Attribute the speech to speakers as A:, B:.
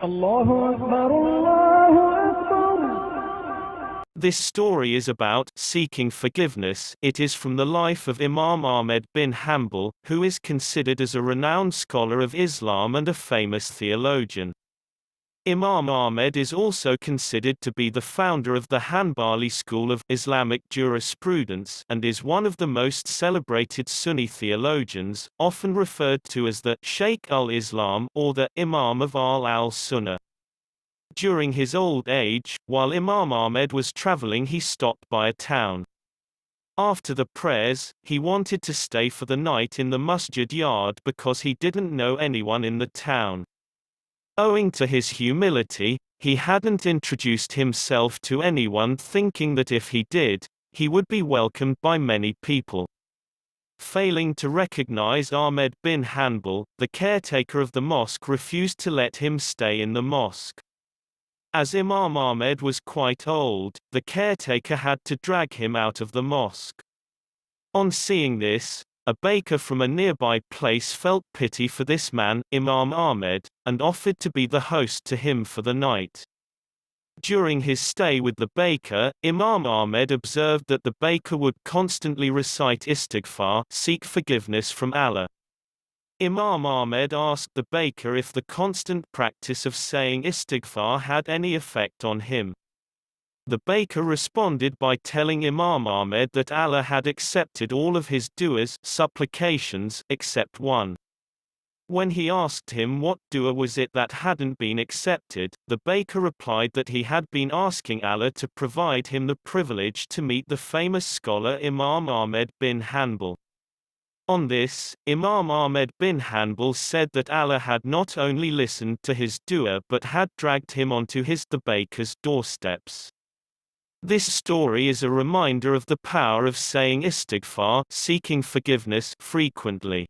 A: الله أكبر الله أكبر.
B: This story is about seeking forgiveness. It is from the life of Imam Ahmad bin Hanbal, who is considered as a renowned scholar of Islam and a famous theologian. Imam Ahmad is also considered to be the founder of the Hanbali school of Islamic jurisprudence and is one of the most celebrated Sunni theologians, often referred to as the Sheikh al-Islam or the Imam of al-Sunnah. During his old age, while Imam Ahmad was traveling, he stopped by a town. After the prayers, he wanted to stay for the night in the masjid yard because he didn't know anyone in the town. Owing to his humility, he hadn't introduced himself to anyone, thinking that if he did, he would be welcomed by many people. Failing to recognize Ahmad bin Hanbal, the caretaker of the mosque refused to let him stay in the mosque. As Imam Ahmad was quite old, the caretaker had to drag him out of the mosque. On seeing this, a baker from a nearby place felt pity for this man, Imam Ahmad, and offered to be the host to him for the night. During his stay with the baker, Imam Ahmad observed that the baker would constantly recite Astaghfar, seek forgiveness from Allah. Imam Ahmad asked the baker if the constant practice of saying Astaghfar had any effect on him. The baker responded by telling Imam Ahmad that Allah had accepted all of his du'as, supplications, except one. When he asked him what du'a was it that hadn't been accepted, the baker replied that he had been asking Allah to provide him the privilege to meet the famous scholar Imam Ahmad bin Hanbal. On this, Imam Ahmad bin Hanbal said that Allah had not only listened to his du'a but had dragged him onto the baker's doorsteps. This story is a reminder of the power of saying Astaghfar, seeking forgiveness, frequently.